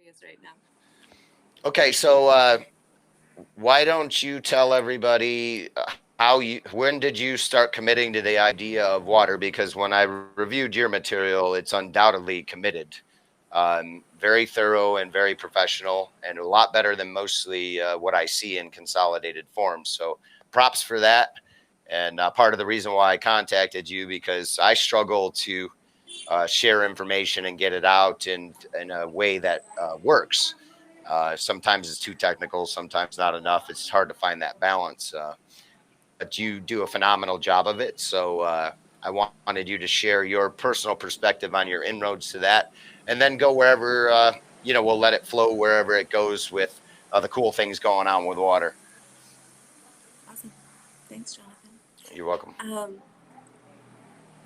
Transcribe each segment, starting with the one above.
curious right now. Okay, so why don't you tell everybody when did you start committing to the idea of water? Because when I reviewed your material, it's undoubtedly committed, very thorough and very professional, and a lot better than mostly what I see in consolidated forms. So props for that. And part of the reason why I contacted you because I struggle to share information and get it out in a way that works. Sometimes it's too technical, sometimes not enough. It's hard to find that balance. But you do a phenomenal job of it. So I wanted you to share your personal perspective on your inroads to that, and then go wherever we'll let it flow wherever it goes with the cool things going on with water. Awesome. Thanks, Jonathan. You're welcome. Um,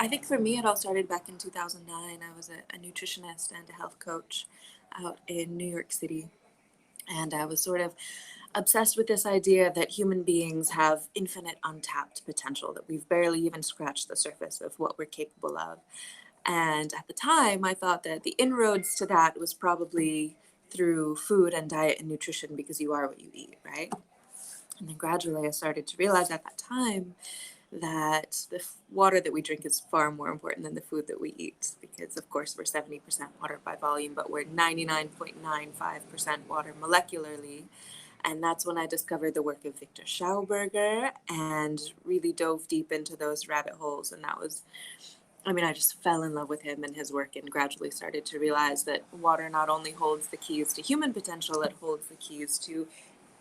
I think for me, it all started back in 2009. I was a nutritionist and a health coach out in New York City. And I was sort of obsessed with this idea that human beings have infinite untapped potential, that we've barely even scratched the surface of what we're capable of. And at the time, I thought that the inroads to that was probably through food and diet and nutrition because you are what you eat, right? And then gradually I started to realize at that time that the water that we drink is far more important than the food that we eat because, of course, we're 70% water by volume, but we're 99.95% water molecularly. And that's when I discovered the work of Victor Schauberger and really dove deep into those rabbit holes. And that was, I mean, I just fell in love with him and his work and gradually started to realize that water not only holds the keys to human potential, it holds the keys to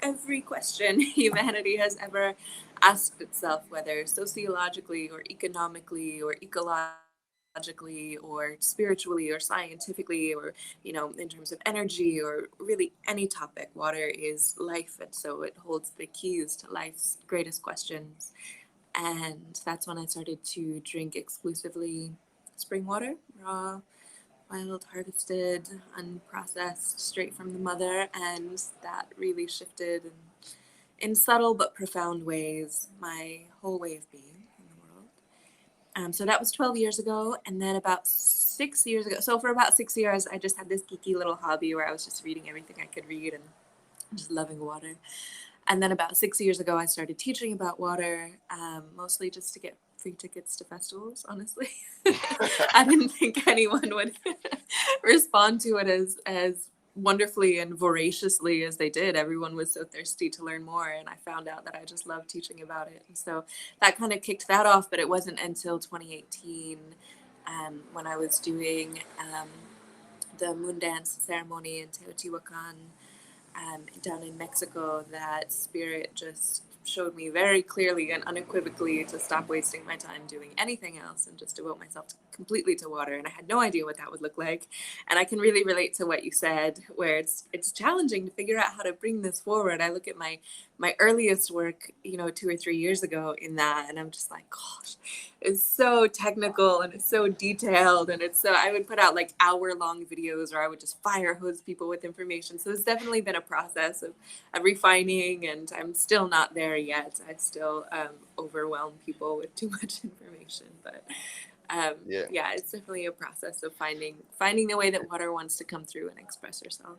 every question humanity has ever asked itself, whether sociologically or economically or ecologically or spiritually or scientifically or, in terms of energy or really any topic. Water is life, and so it holds the keys to life's greatest questions. And that's when I started to drink exclusively spring water, raw, wild, harvested, unprocessed, straight from the mother, and that really shifted in subtle but profound ways my whole way of being in the world. So that was 12 years ago, and then about 6 years ago, so for about 6 years, I just had this geeky little hobby where I was just reading everything I could read and just loving water. And then about 6 years ago, I started teaching about water, mostly just to get free tickets to festivals, honestly. I didn't think anyone would respond to it as wonderfully and voraciously as they did. Everyone was so thirsty to learn more, and I found out that I just loved teaching about it. And so that kind of kicked that off, but it wasn't until 2018 when I was doing the moon dance ceremony in Teotihuacan down in Mexico that spirit just showed me very clearly and unequivocally to stop wasting my time doing anything else and just devote myself completely to water. And I had no idea what that would look like. And I can really relate to what you said, where it's challenging to figure out how to bring this forward. I look at my earliest work, 2 or 3 years ago in that, and I'm just like, gosh, it's so technical and it's so detailed, and it's so I would put out like hour-long videos, or I would just fire hose people with information. So it's definitely been a process of refining, and I'm still not there yet. I still overwhelm people with too much information, but Yeah. yeah, it's definitely a process of finding the way that water wants to come through and express herself.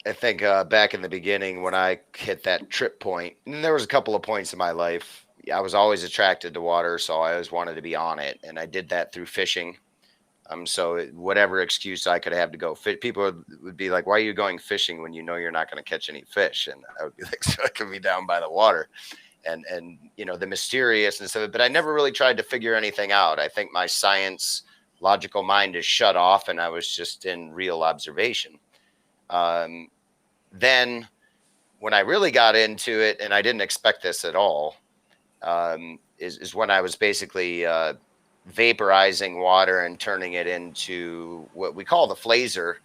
I think back in the beginning when I hit that trip point, and there was a couple of points in my life, I was always attracted to water, so I always wanted to be on it, and I did that through fishing. Whatever excuse I could have to go fish, people would be like, "Why are you going fishing when you know you're not going to catch any fish?" And I would be like, "So I can be down by the water." And the mysteriousness of it, but I never really tried to figure anything out. I think my science logical mind is shut off, and I was just in real observation. Um, then when I really got into it, and I didn't expect this at all, is when I was basically vaporizing water and turning it into what we call the flazer.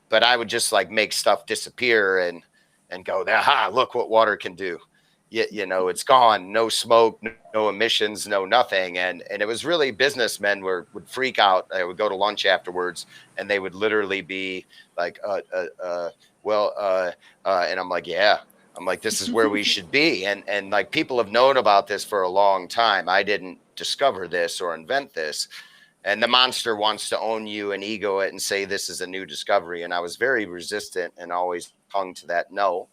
But I would just like make stuff disappear and go, "Ha! Look what water can do." It's gone, no smoke, no emissions, no nothing. And it was really businessmen would freak out. I would go to lunch afterwards, and they would literally be like, well, and I'm like, yeah. I'm like, this is where we should be. And like people have known about this for a long time. I didn't discover this or invent this. And the monster wants to own you and ego it and say this is a new discovery. And I was very resistant and always hung to that no.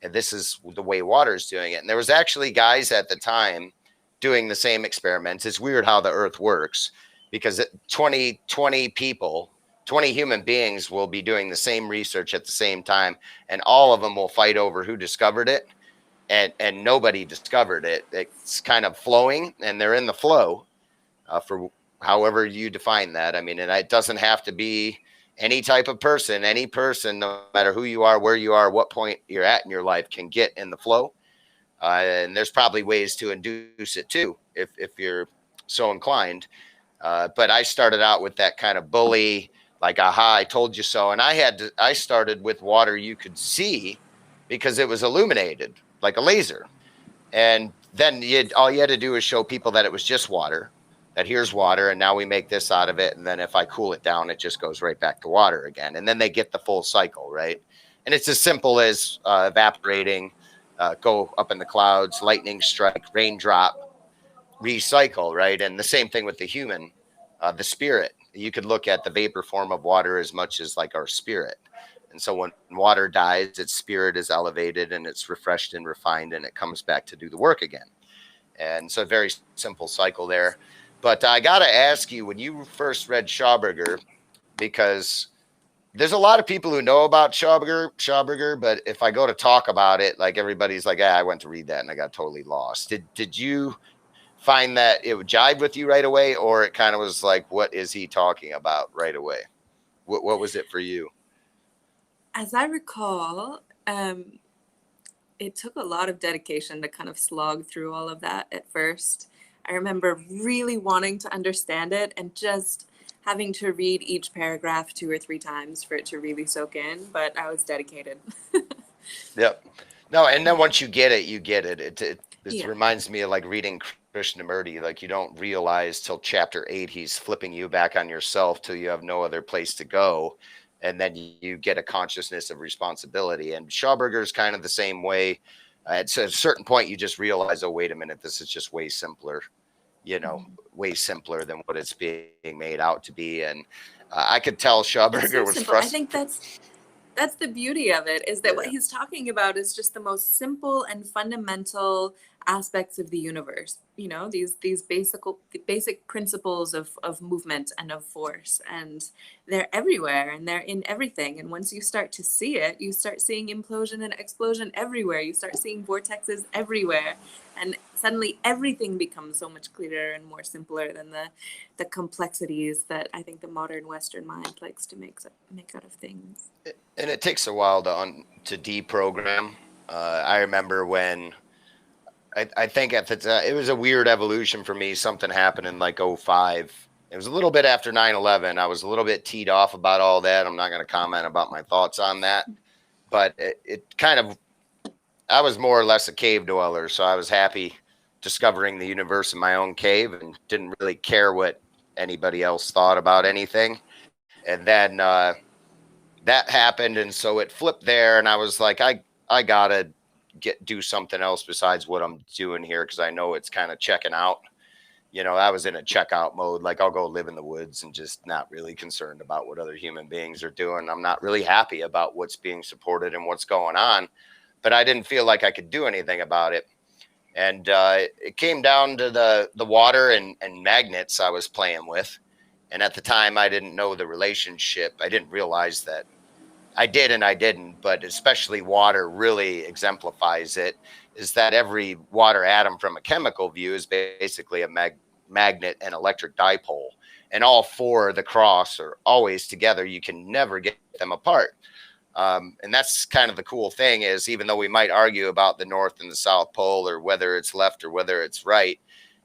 And this is the way water is doing it. And there was actually guys at the time doing the same experiments. It's weird how the earth works, because 20 people, 20 human beings will be doing the same research at the same time, and all of them will fight over who discovered it. And nobody discovered it. It's kind of flowing, and they're in the flow for however you define that. I mean, and it doesn't have to be any type of person. Any person, no matter who you are, where you are, what point you're at in your life, can get in the flow. And there's probably ways to induce it too, if you're so inclined. But I started out with that kind of bully, like, aha, I told you so. And I started with water you could see because it was illuminated like a laser. And then all you had to do was show people that it was just water, that here's water, and now we make this out of it. And then if I cool it down, it just goes right back to water again. And then they get the full cycle, right? And it's as simple as evaporating, go up in the clouds, lightning strike, raindrop, recycle, right? And the same thing with the human, the spirit. You could look at the vapor form of water as much as like our spirit. And so when water dies, its spirit is elevated and it's refreshed and refined, and it comes back to do the work again. And so a very simple cycle there. But I got to ask you, when you first read Schauberger, because there's a lot of people who know about Schauberger, but if I go to talk about it, like everybody's like, I went to read that and I got totally lost. Did you find that it would jive with you right away, or it kind of was like, what is he talking about right away? What was it for you? As I recall, it took a lot of dedication to kind of slog through all of that at first. I remember really wanting to understand it and just having to read each paragraph 2 or 3 times for it to really soak in, but I was dedicated. Yep. No, and then once you get it, you get it. It Yeah. reminds me of like reading Krishnamurti. Like, you don't realize till chapter 8 he's flipping you back on yourself till you have no other place to go, and then you get a consciousness of responsibility. And Schauberger is kind of the same way. At a certain point, you just realize, oh, wait a minute, this is just way simpler. Mhm. Way simpler than what it's being made out to be. And I could tell It's so Schauberger was simple. I think frustrated. that's the beauty of it, is that what Yeah. he's talking about is just the most simple and fundamental aspects of the universe, you know, these basic principles of movement and of force, and they're everywhere and they're in everything. And once you start to see it, you start seeing implosion and explosion everywhere, you start seeing vortexes everywhere, and suddenly everything becomes so much clearer and more simpler than the complexities that I think the modern Western mind likes to make out of things. And it takes a while to deprogram. I remember when I think at the time it was a weird evolution for me. Something happened in like '05. It was a little bit after 9/11. I was a little bit teed off about all that. I'm not going to comment about my thoughts on that, but it kind of, I was more or less a cave dweller, so I was happy discovering the universe in my own cave and didn't really care what anybody else thought about anything. And then that happened, and so it flipped there, and I was like, I gotta do something else besides what I'm doing here, because I know it's kind of checking out. I was in a checkout mode. Like, I'll go live in the woods and just not really concerned about what other human beings are doing. I'm not really happy about what's being supported and what's going on, but I didn't feel like I could do anything about it. And it came down to the water and magnets I was playing with. And at the time, I didn't know the relationship. I didn't realize that I did and I didn't, but especially water really exemplifies it, is that every water atom from a chemical view is basically a magnet and electric dipole. And all four of the cross are always together. You can never get them apart. And that's kind of the cool thing, is even though we might argue about the North and the South Pole, or whether it's left or whether it's right,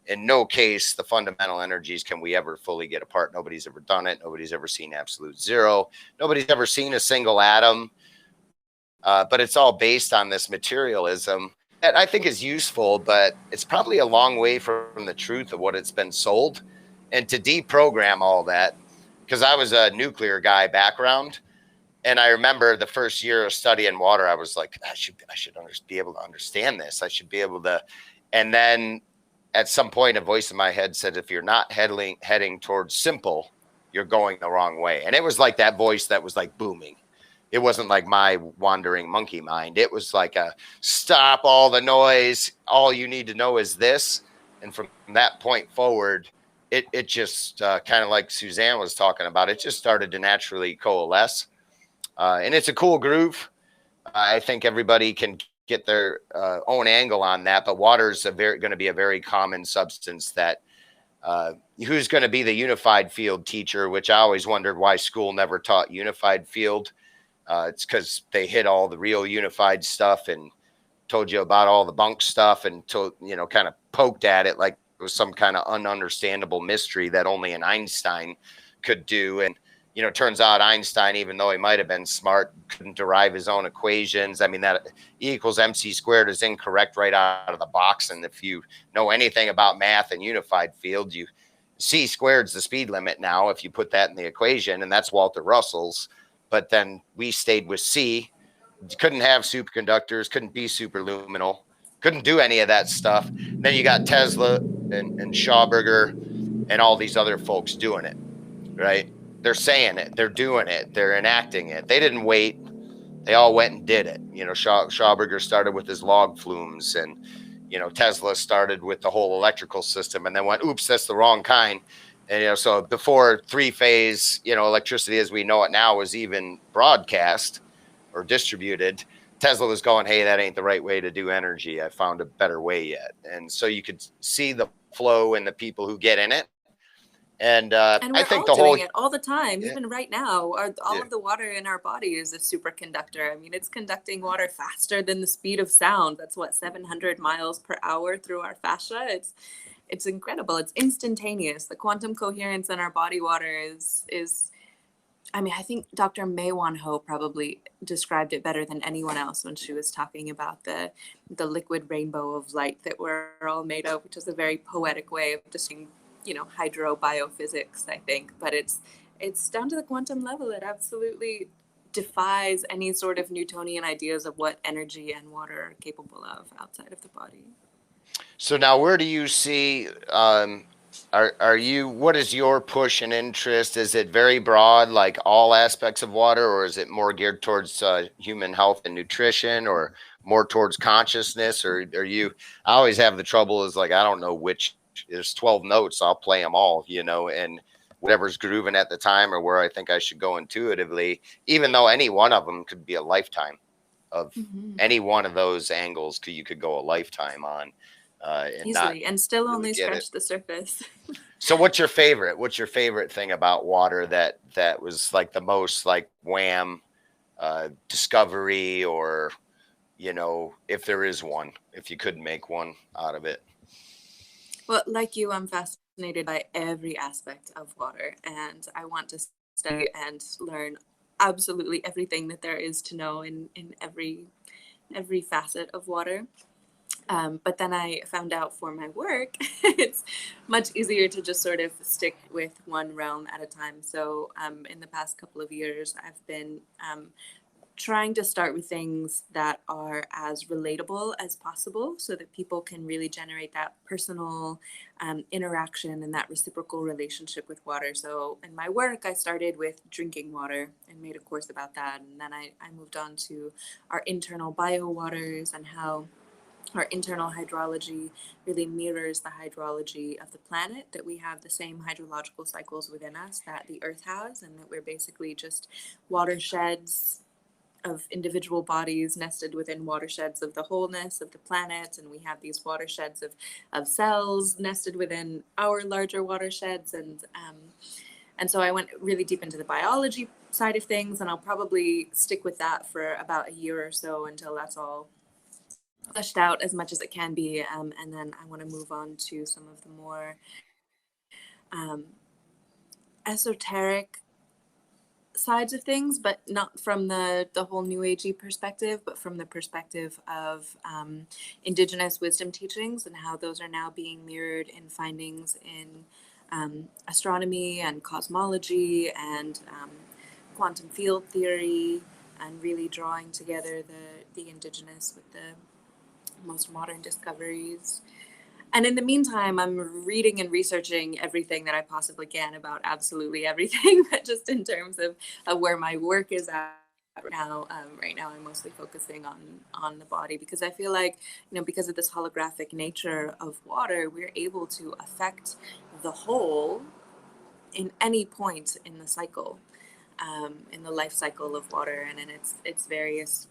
in no case the fundamental energies can we ever fully get apart. Nobody's ever done it. Nobody's ever seen absolute zero. Nobody's ever seen a single atom. But it's all based on this materialism that I think is useful, but it's probably a long way from the truth of what it's been sold. And to deprogram all that, because I was a nuclear guy background, and I remember the first year of studying water, I was like, I should be able to understand this. I should be able to. And then at some point, a voice in my head said, if you're not heading towards simple, you're going the wrong way. And it was like that voice that was like booming. It wasn't like my wandering monkey mind. It was like a stop all the noise. All you need to know is this. And from that point forward, it just kind of like Suzanne was talking about, it just started to naturally coalesce. And it's a cool groove. I think everybody can get their own angle on that, but water is going to be a very common substance that who's going to be the unified field teacher, which I always wondered why school never taught unified field. It's because they hit all the real unified stuff and told you about all the bunk stuff and kind of poked at it like it was some kind of ununderstandable mystery that only an Einstein could do. And turns out Einstein, even though he might have been smart, couldn't derive his own equations. I mean, that E equals MC squared is incorrect right out of the box. And if you know anything about math and unified field, C squared's the speed limit now if you put that in the equation, and that's Walter Russell's. But then we stayed with C. Couldn't have superconductors, couldn't be superluminal, couldn't do any of that stuff. Then you got Tesla and Schauberger and all these other folks doing it, right? They're saying it, they're doing it, they're enacting it. They didn't wait. They all went and did it. Schauberger started with his log flumes, and Tesla started with the whole electrical system, and then went, oops, that's the wrong kind. And so before three-phase electricity as we know it now was even broadcast or distributed, Tesla was going, hey, that ain't the right way to do energy. I found a better way yet. And so you could see the flow in the people who get in it. And I think the whole doing it all the time, yeah, even right now. All yeah. of the water in our body is a superconductor. I mean, it's conducting water faster than the speed of sound. That's what, 700 miles per hour through our fascia. It's incredible. It's instantaneous. The quantum coherence in our body water is. I mean, I think Dr. Mae Wan Ho probably described it better than anyone else when she was talking about the liquid rainbow of light that we're all made of, which is a very poetic way of describing hydrobiophysics, I think. But it's down to the quantum level. It absolutely defies any sort of Newtonian ideas of what energy and water are capable of outside of the body. So now, where do you see? Are you? What is your push and interest? Is it very broad, like all aspects of water, or is it more geared towards human health and nutrition, or more towards consciousness? Or are you? I always have the trouble is like I don't know which. There's 12 notes. I'll play them all, and whatever's grooving at the time, or where I think I should go intuitively. Even though any one of them could be a lifetime of any one of those angles, you could go a lifetime on. Easily, and still really only scratch the surface. So what's your favorite? What's your favorite thing about water that was like the most like wham discovery, or if there is one, if you could make one out of it? Well, like you, I'm fascinated by every aspect of water, and I want to study and learn absolutely everything that there is to know in every facet of water. But then I found out for my work, it's much easier to just sort of stick with one realm at a time. So in the past couple of years, I've been trying to start with things that are as relatable as possible so that people can really generate that personal interaction and that reciprocal relationship with water. So in my work, I started with drinking water and made a course about that. And then I moved on to our internal bio waters and how our internal hydrology really mirrors the hydrology of the planet, that we have the same hydrological cycles within us that the Earth has, and that we're basically just watersheds of individual bodies nested within watersheds of the wholeness of the planet. And we have these watersheds of cells nested within our larger watersheds. And so I went really deep into the biology side of things, and I'll probably stick with that for about a year or so until that's all fleshed out as much as it can be, and then I want to move on to some of the more esoteric sides of things, but not from the whole new agey perspective, but from the perspective of indigenous wisdom teachings and how those are now being mirrored in findings in astronomy and cosmology and quantum field theory, and really drawing together the indigenous with the most modern discoveries. And in the meantime, I'm reading and researching everything that I possibly can about absolutely everything, but just in terms of where my work is at right now I'm mostly focusing on the body, because I feel like, because of this holographic nature of water, we're able to affect the whole in any point in the cycle, in the life cycle of water, and in its various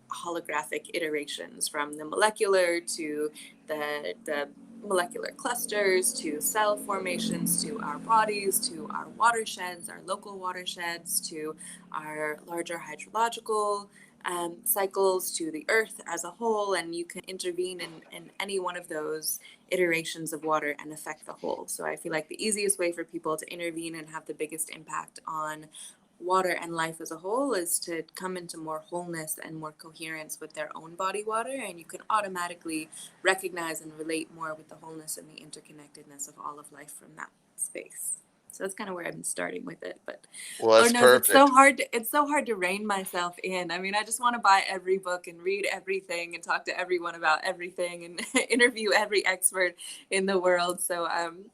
holographic iterations, from the molecular to the molecular clusters to cell formations to our bodies to our watersheds, our local watersheds, to our larger hydrological cycles, to the earth as a whole. And you can intervene in any one of those iterations of water and affect the whole. So I feel like the easiest way for people to intervene and have the biggest impact on water and life as a whole is to come into more wholeness and more coherence with their own body water, and you can automatically recognize and relate more with the wholeness and the interconnectedness of all of life from that space. So that's kind of where I'm starting with it. But Well, Lord that's knows perfect. it's so hard to rein myself in. I mean, I just want to buy every book and read everything and talk to everyone about everything and interview every expert in the world. So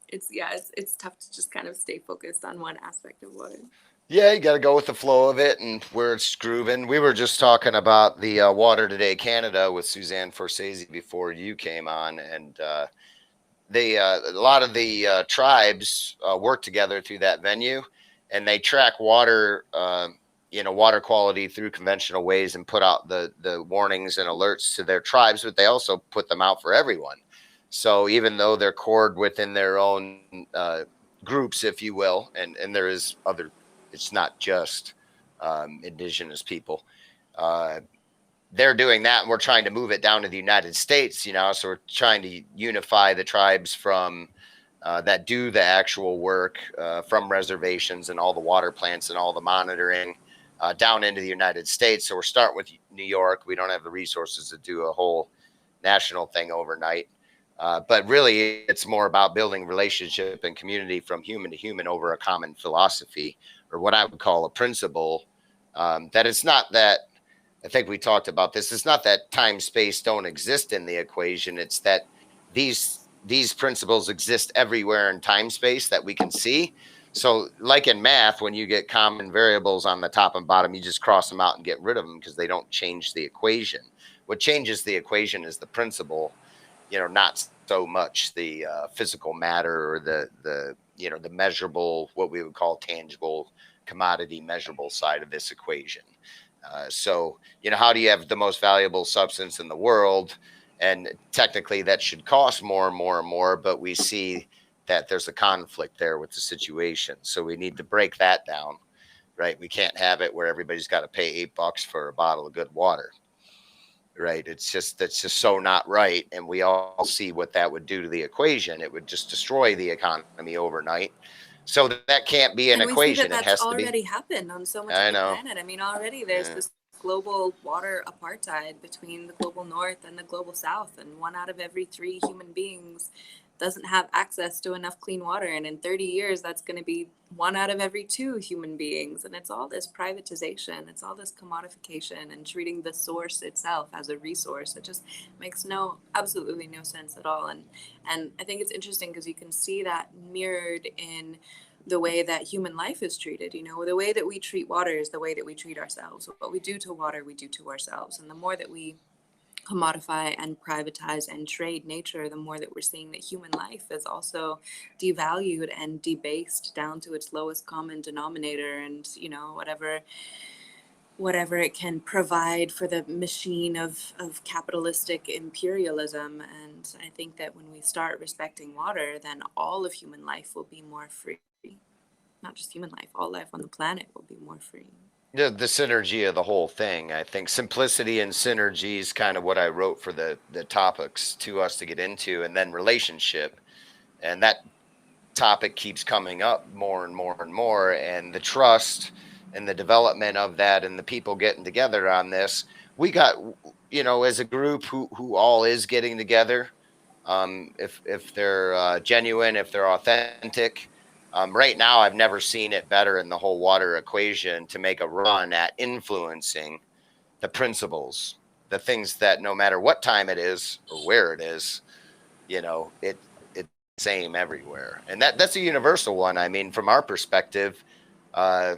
it's tough to just kind of stay focused on one aspect of water. Yeah, you got to go with the flow of it and where it's grooving. We were just talking about the Water Today Canada with Suzanne Forsese before you came on, and they a lot of the tribes work together through that venue, and they track water, water quality through conventional ways and put out the warnings and alerts to their tribes, but they also put them out for everyone. So even though they're cored within their own groups, if you will, and there is other, it's not just indigenous people. Uh, they're doing that, and we're trying to move it down to the United States, so we're trying to unify the tribes from that do the actual work from reservations and all the water plants and all the monitoring down into the United States. So we're starting with New York. We don't have the resources to do a whole national thing overnight. But really, it's more about building relationship and community from human to human over a common philosophy, or what I would call a principle. That it's not that, I think we talked about this. It's not that time space don't exist in the equation. It's that these principles exist everywhere in time space that we can see. So, like in math, when you get common variables on the top and bottom, you just cross them out and get rid of them because they don't change the equation. What changes the equation is the principle, not so much the physical matter or the measurable, what we would call tangible commodity measurable side of this equation. So, how do you have the most valuable substance in the world? And technically, that should cost more and more and more, but we see that there's a conflict there with the situation. So we need to break that down, right? We can't have it where everybody's got to pay $8 for a bottle of good water, right? That's just so not right. And we all see what that would do to the equation. It would just destroy the economy overnight. So that can't be an And we see that equation. It that's has to be. already happened on so much of I the know. planet. I mean, already there's Yeah. this global water apartheid between the global north and the global south, and one out of every three human beings doesn't have access to enough clean water. And in 30 years, that's going to be one out of every two human beings. And it's all this privatization, it's all this commodification and treating the source itself as a resource. It just makes absolutely no sense at all. And I think it's interesting because you can see that mirrored in the way that human life is treated. The way that we treat water is the way that we treat ourselves. What we do to water, we do to ourselves. And the more that we commodify and privatize and trade nature, the more that we're seeing that human life is also devalued and debased down to its lowest common denominator. And whatever it can provide for the machine of capitalistic imperialism. And I think that when we start respecting water, then all of human life will be more free. Not just human life, all life on the planet will be more free. The synergy of the whole thing. I think simplicity and synergy is kind of what I wrote for the topics to us to get into, and then relationship. And that topic keeps coming up more and more and more, and the trust and the development of that and the people getting together on this. We got, as a group who all is getting together, if they're genuine, if they're authentic. Right now, I've never seen it better in the whole water equation to make a run at influencing the principles, the things that no matter what time it is or where it is, it's same everywhere. And that's a universal one. I mean, from our perspective, uh,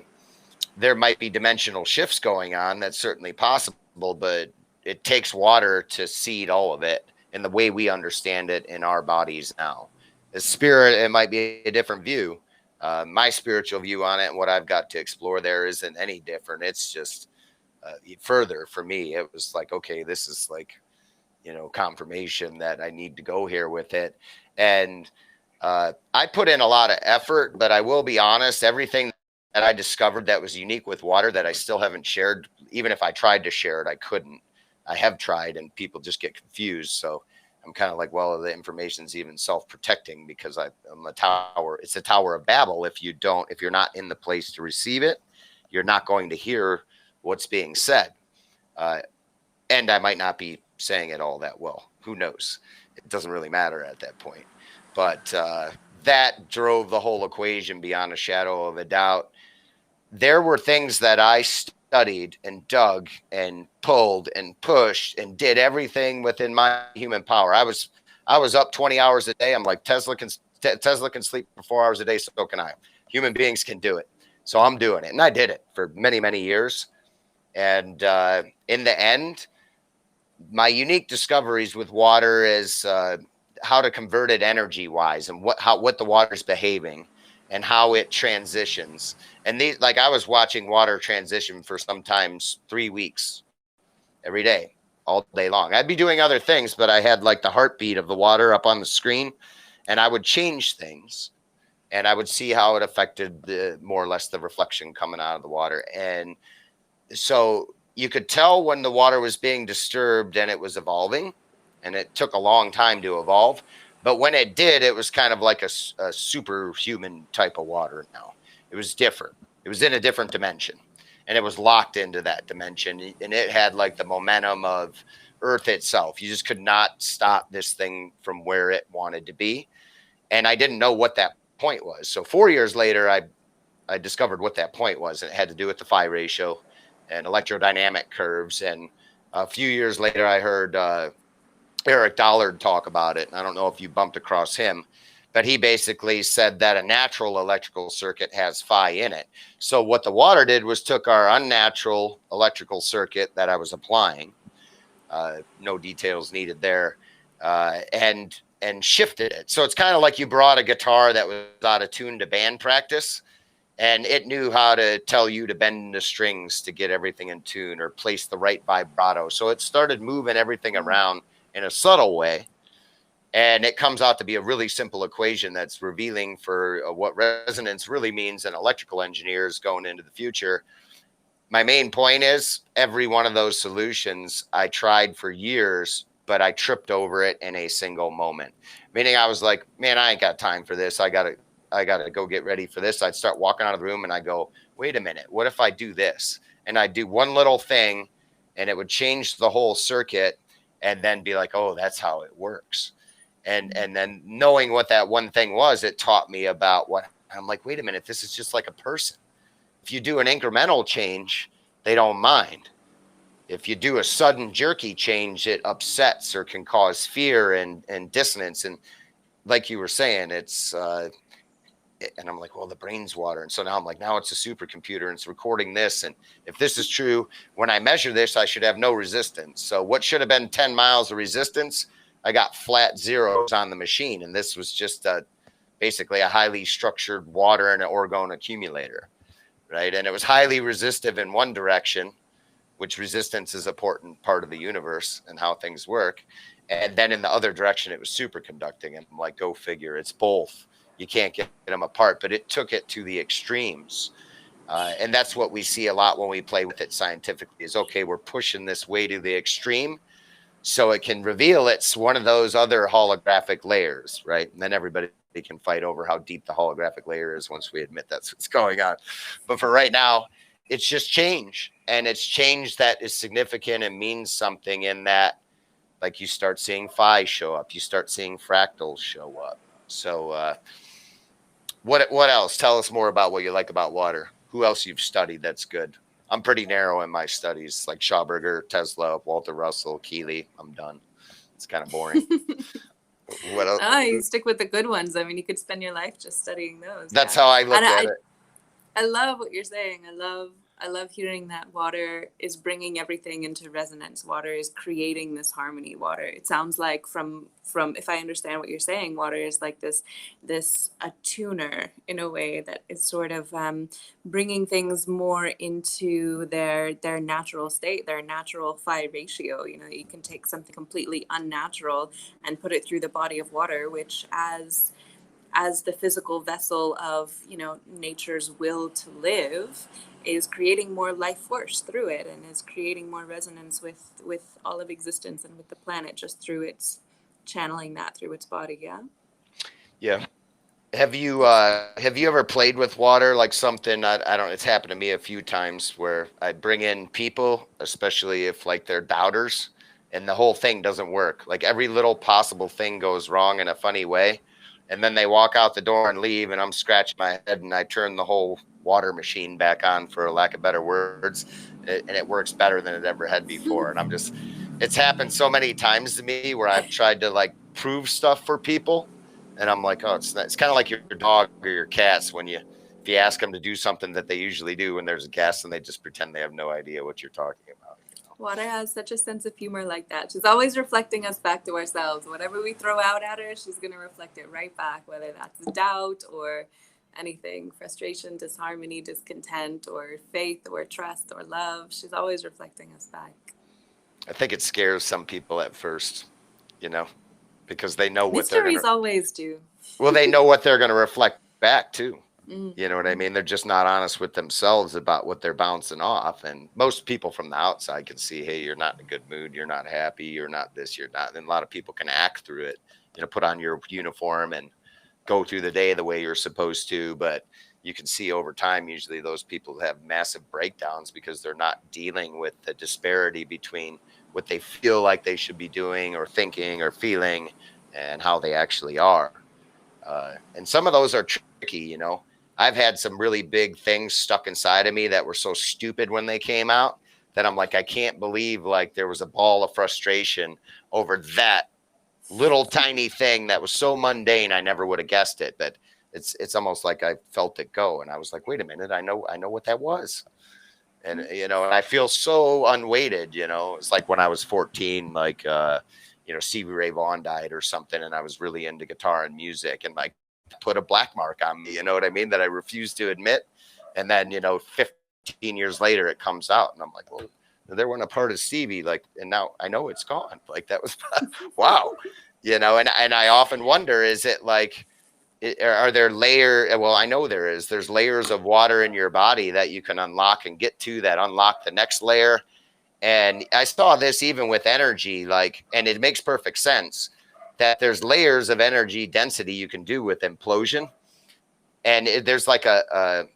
there might be dimensional shifts going on. That's certainly possible, but it takes water to seed all of it in the way we understand it in our bodies now. The spirit, it might be a different view. My spiritual view on it and what I've got to explore there isn't any different. It's just further for me. It was like, okay, this is like, confirmation that I need to go here with it. And I put in a lot of effort, but I will be honest, everything that I discovered that was unique with water that I still haven't shared, even if I tried to share it, I couldn't. I have tried and people just get confused. So I'm kind of like, well, the information's even self-protecting because I'm a tower. It's a Tower of Babel. If you're not in the place to receive it, you're not going to hear what's being said. Uh, and I might not be saying it all that well. Who knows? It doesn't really matter at that point. But that drove the whole equation beyond a shadow of a doubt. There were things that I studied and dug and pulled and pushed and did everything within my human power. I was up 20 hours a day. I'm like Tesla can sleep for 4 hours a day, so can I. Human beings can do it. So I'm doing it. And I did it for many, many years. And in the end, my unique discoveries with water is how to convert it energy wise and what the water's behaving and how it transitions. And these, like, I was watching water transition for sometimes 3 weeks every day, all day long. I'd be doing other things, but I had like the heartbeat of the water up on the screen, and I would change things and I would see how it affected the more or less the reflection coming out of the water. And so you could tell when the water was being disturbed and it was evolving, and it took a long time to evolve. But when it did, it was kind of like a superhuman type of water now. It was different. It was in a different dimension, and it was locked into that dimension. And it had like the momentum of Earth itself. You just could not stop this thing from where it wanted to be. And I didn't know what that point was. So 4 years later, I discovered what that point was, and it had to do with the phi ratio and electrodynamic curves. And a few years later, I heard Eric Dollard talk about it. And I don't know if you bumped across him, but he basically said that a natural electrical circuit has phi in it. So what the water did was took our unnatural electrical circuit that I was applying, no details needed there, and shifted it. So it's kind of like you brought a guitar that was out of tune to band practice, and it knew how to tell you to bend the strings to get everything in tune or place the right vibrato. So it started moving everything around in a subtle way. And it comes out to be a really simple equation that's revealing for what resonance really means in electrical engineers going into the future. My main point is every one of those solutions I tried for years, but I tripped over it in a single moment. Meaning I was like, man, I ain't got time for this. I gotta go get ready for this. I'd start walking out of the room and I go, wait a minute, what if I do this? And I'd do one little thing and it would change the whole circuit, and then be like, oh, that's how it works. And then knowing what that one thing was, it taught me about what I'm like, wait a minute, this is just like a person. If you do an incremental change, they don't mind. If you do a sudden jerky change, it upsets or can cause fear and dissonance. And like you were saying, it's and I'm like, well, the brain's water. And so now I'm like, now it's a supercomputer and it's recording this. And if this is true, when I measure this, I should have no resistance. So what should have been 10 miles of resistance, I got flat zeros on the machine. And this was just basically a highly structured water and an orgone accumulator, right? And it was highly resistive in one direction, which resistance is an important part of the universe and how things work. And then in the other direction, it was superconducting. And I'm like, go figure, it's both. You can't get them apart, but it took it to the extremes. And that's what we see a lot when we play with it scientifically is, okay, we're pushing this way to the extreme so it can reveal it's one of those other holographic layers, right? And then everybody can fight over how deep the holographic layer is once we admit that's what's going on. But for right now, it's just change. And it's change that is significant and means something in that, like, you start seeing phi show up. You start seeing fractals show up. So what else? Tell us more about what you like about water. Who else you've studied that's good? I'm pretty narrow in my studies, like Schauberger, Tesla, Walter Russell, Keeley. I'm done. It's kind of boring. What else? Oh, you stick with the good ones. I mean, you could spend your life just studying those. That's Yeah. how I And look at it. I love what you're saying. I love hearing that water is bringing everything into resonance. Water is creating this harmony. Water. It sounds like from if I understand what you're saying, water is like this a tuner in a way that is sort of bringing things more into their natural state, their natural phi ratio. You know, you can take something completely unnatural and put it through the body of water, which as the physical vessel of, you know, nature's will to live, is creating more life force through it, and is creating more resonance with all of existence and with the planet, just through its channeling that through its body. Yeah. Yeah. That's Have you ever played with water like something I don't it's happened to me a few times where I bring in people, especially if like they're doubters and the whole thing doesn't work. Like every little possible thing goes wrong in a funny way. And then they walk out the door and leave and I'm scratching my head and I turn the whole water machine back on for lack of better words and it works better than it ever had before. And I'm just it's happened so many times to me where I've tried to like prove stuff for people and I'm like, oh, it's kind of like your dog or your cats when you if you ask them to do something that they usually do when there's a guest and they just pretend they have no idea what you're talking about. Water has such a sense of humor like that. She's always reflecting us back to ourselves. Whatever we throw out at her, she's going to reflect it right back, whether that's doubt or anything, frustration, disharmony, discontent, or faith, or trust, or love. She's always reflecting us back. I think it scares some people at first, you know, because they know what they're gonna. Mysteries always do. Well, they know what they're gonna reflect back too. You know what I Mm-hmm. mean? They're just not honest with themselves about what they're bouncing off. And most people from the outside can see, hey, you're not in a good mood. You're not happy. You're not this. You're not. And a lot of people can act through it. You know, put on your uniform and go through the day the way you're supposed to. But you can see over time, usually those people have massive breakdowns because they're not dealing with the disparity between what they feel like they should be doing or thinking or feeling and how they actually are. And some of those are tricky, you know. I've had some really big things stuck inside of me that were so stupid when they came out that I'm like, I can't believe like there was a ball of frustration over that little tiny thing that was so mundane I never would have guessed it. But it's almost like I felt it go, and I was like, wait a minute, I know what that was, and you know, and I feel so unweighted. You know, it's like when I was 14, like you know, Stevie Ray Vaughan died or something, and I was really into guitar and music, and like that put a black mark on me. You know what I mean? That I refuse to admit, and then you know, 15 years later, it comes out, and I'm like, well, they weren't a part of Stevie, like, and now I know it's gone. Like that was wow, you know, and I often wonder, is it like are there well I know there's layers of water in your body that you can unlock and get to that unlock the next layer, and I saw this even with energy, like, and it makes perfect sense that there's layers of energy density you can do with implosion, and there's like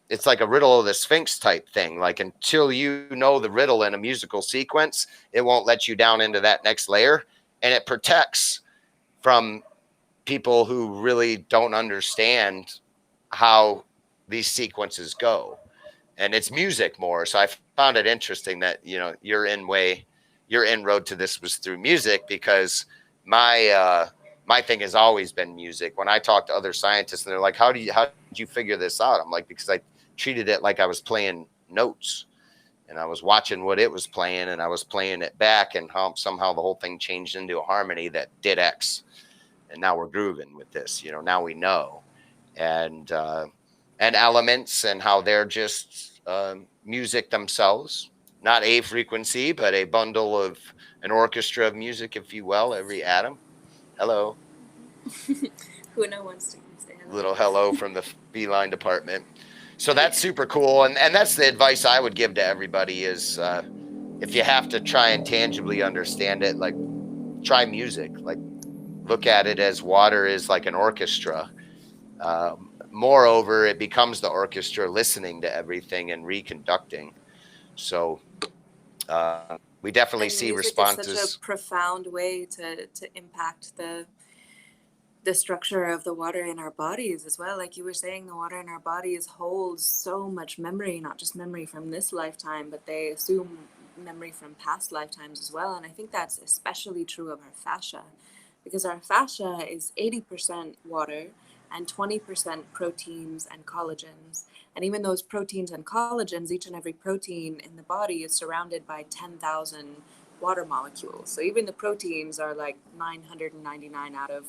it's like a riddle of the sphinx type thing, like until you know the riddle in a musical sequence it won't let you down into that next layer, and it protects from people who really don't understand how these sequences go. And it's music more. So I found it interesting that, you know, your inroad to this was through music, because my thing has always been music. When I talk to other scientists and they're like, how did you figure this out? I'm like, because I treated it like I was playing notes and I was watching what it was playing and I was playing it back, and how somehow the whole thing changed into a harmony that did X, and now we're grooving with this. You know, now we know, and elements and how they're just music themselves, not a frequency, but a bundle of an orchestra of music, if you will. Every atom. Hello, Who no wants to say little hello? hello from the feline department. So that's super cool, and that's the advice I would give to everybody is if you have to try and tangibly understand it, like try music, like look at it as water is like an orchestra. Moreover, it becomes the orchestra listening to everything and reconducting. So we definitely And see music is such a responses. profound way to impact the structure of the water in our bodies as well. Like you were saying, the water in our bodies holds so much memory, not just memory from this lifetime, but they assume memory from past lifetimes as well. And I think that's especially true of our fascia. because our fascia is 80% water and 20% proteins and collagens. And even those proteins and collagens, each and every protein in the body is surrounded by 10,000 water molecules. So even the proteins are like 999 out of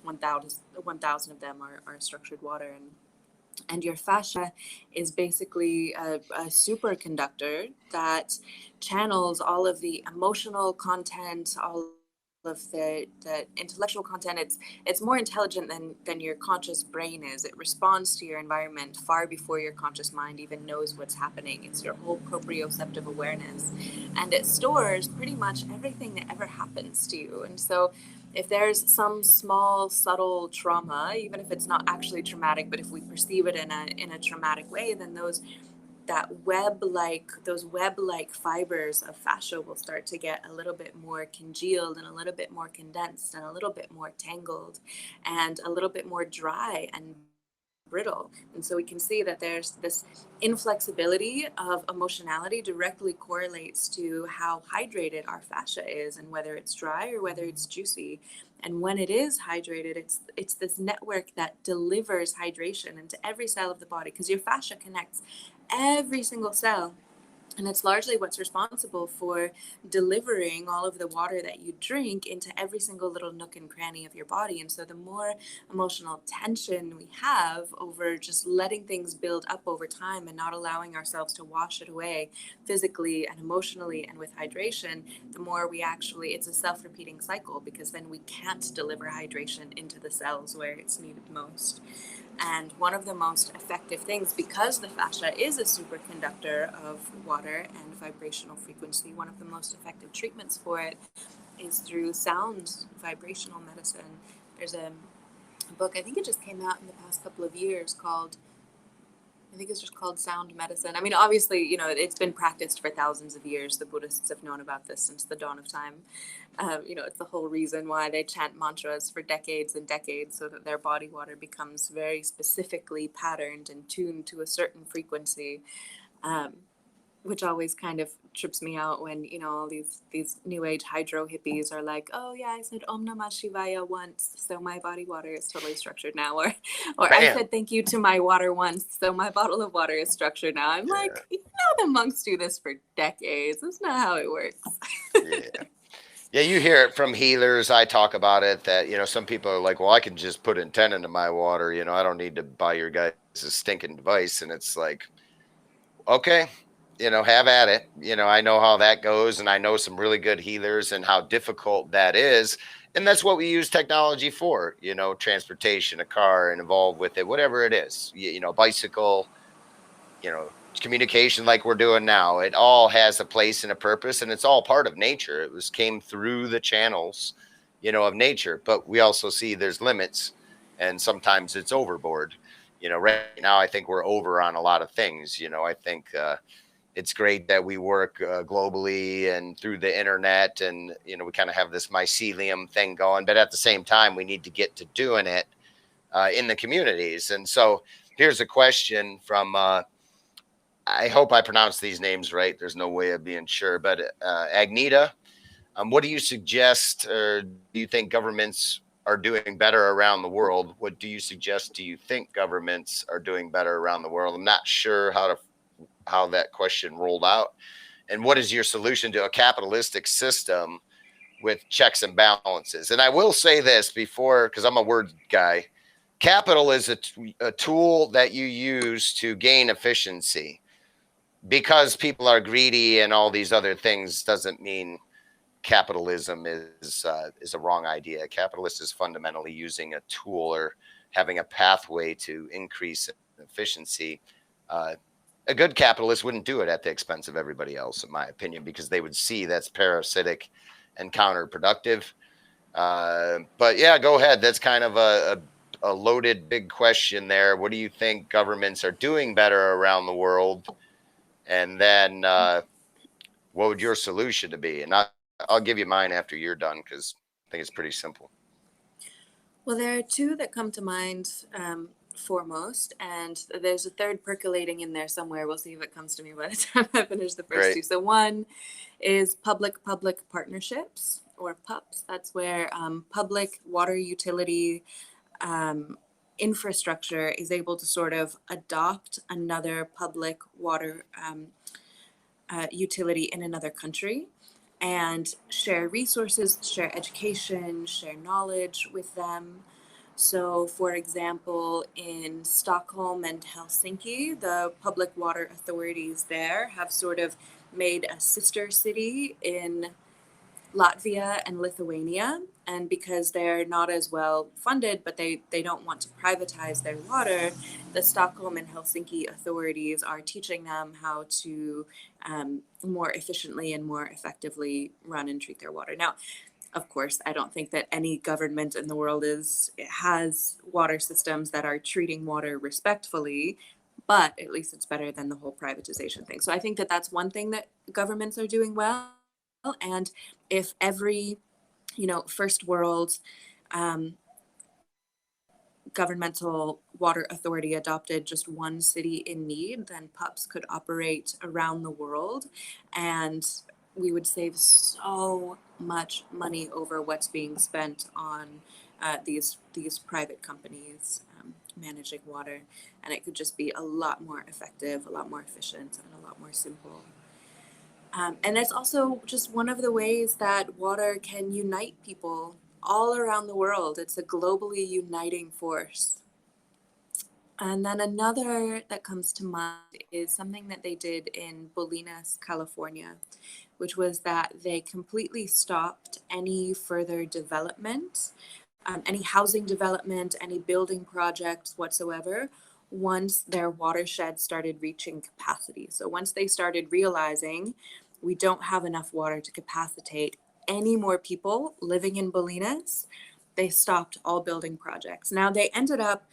1,000 of them are structured water. And your fascia is basically a superconductor that channels all of the emotional content, all of the intellectual content. It's more intelligent than your conscious brain is. It responds to your environment far before your conscious mind even knows what's happening. It's your whole proprioceptive awareness, and it stores pretty much everything that ever happens to you. And so if there's some small subtle trauma, even if it's not actually traumatic, but if we perceive it in a traumatic way, then those web like fibers of fascia will start to get a little bit more congealed and a little bit more condensed and a little bit more tangled and a little bit more dry and brittle. And so we can see that there's this inflexibility of emotionality directly correlates to how hydrated our fascia is and whether it's dry or whether it's juicy. And when it is hydrated, it's this network that delivers hydration into every cell of the body, because your fascia connects every single cell, and it's largely what's responsible for delivering all of the water that you drink into every single little nook and cranny of your body. And so the more emotional tension we have over just letting things build up over time and not allowing ourselves to wash it away physically and emotionally and with hydration, the more we actually, it's a self-repeating cycle, because then we can't deliver hydration into the cells where it's needed most. And one of the most effective things, because the fascia is a superconductor of water and vibrational frequency, one of the most effective treatments for it is through sound vibrational medicine. There's a book, I think it just came out in the past couple of years, called, I think it's just called Sound Medicine. I mean, obviously, it's been practiced for thousands of years. The Buddhists have known about this since the dawn of time. It's the whole reason why they chant mantras for decades and decades, so that their body water becomes very specifically patterned and tuned to a certain frequency. Um, which always kind of trips me out when all these new age hydro hippies are like, oh yeah, I said Om Namah Shivaya once, so my body water is totally structured now, or I Bam. said thank you to my water once, so my bottle of water is structured now. I'm Yeah. like, the monks do this for decades. That's not how it works. Yeah. Yeah, you hear it from healers. I talk about it that, some people are like, well, I can just put intent into my water. I don't need to buy your guys' stinking device. And it's like, okay, have at it. I know how that goes. And I know some really good healers and how difficult that is. And that's what we use technology for, transportation, a car, and involved with it, whatever it is, bicycle, communication like we're doing now. It all has a place and a purpose, and it's all part of nature. It came through the channels, of nature. But we also see there's limits, and sometimes it's overboard. Right now I think we're over on a lot of things. I think it's great that we work globally and through the internet, and we kind of have this mycelium thing going. But at the same time, we need to get to doing it in the communities. And so here's a question from I hope I pronounce these names right. There's no way of being sure, but Agneta, what do you suggest, or do you think governments are doing better around the world? What do you suggest? Do you think governments are doing better around the world? I'm not sure how that question rolled out. And what is your solution to a capitalistic system with checks and balances? And I will say this before, because I'm a word guy. Capital is a tool that you use to gain efficiency. Because people are greedy and all these other things doesn't mean capitalism is a wrong idea. Capitalist is fundamentally using a tool or having a pathway to increase efficiency. A good capitalist wouldn't do it at the expense of everybody else, in my opinion, because they would see that's parasitic and counterproductive. But yeah, go ahead. That's kind of a loaded big question there. What do you think governments are doing better around the world? And then what would your solution to be? And I'll give you mine after you're done, because I think it's pretty simple. Well, there are two that come to mind foremost, and there's a third percolating in there somewhere. We'll see if it comes to me by the time I finish the first Great. two. So one is public-public partnerships, or PUPs. That's where public water utility infrastructure is able to sort of adopt another public water utility in another country and share resources, share education, share knowledge with them. So, for example, in Stockholm and Helsinki, the public water authorities there have sort of made a sister city in Latvia and Lithuania. And because they're not as well funded, but they don't want to privatize their water, the Stockholm and Helsinki authorities are teaching them how to more efficiently and more effectively run and treat their water. Now, of course, I don't think that any government in the world has water systems that are treating water respectfully, but at least it's better than the whole privatization thing. So I think that that's one thing that governments are doing well. And if every, first world um, governmental water authority adopted just one city in need, then PUPs could operate around the world, and we would save so much money over what's being spent on these private companies managing water, and it could just be a lot more effective, a lot more efficient, and a lot more simple. And it's also just one of the ways that water can unite people all around the world. It's a globally uniting force. And then another that comes to mind is something that they did in Bolinas, California, which was that they completely stopped any further development, any housing development, any building projects whatsoever, once their watershed started reaching capacity. So once they started realizing we don't have enough water to capacitate any more people living in Bolinas, they stopped all building projects. Now they ended up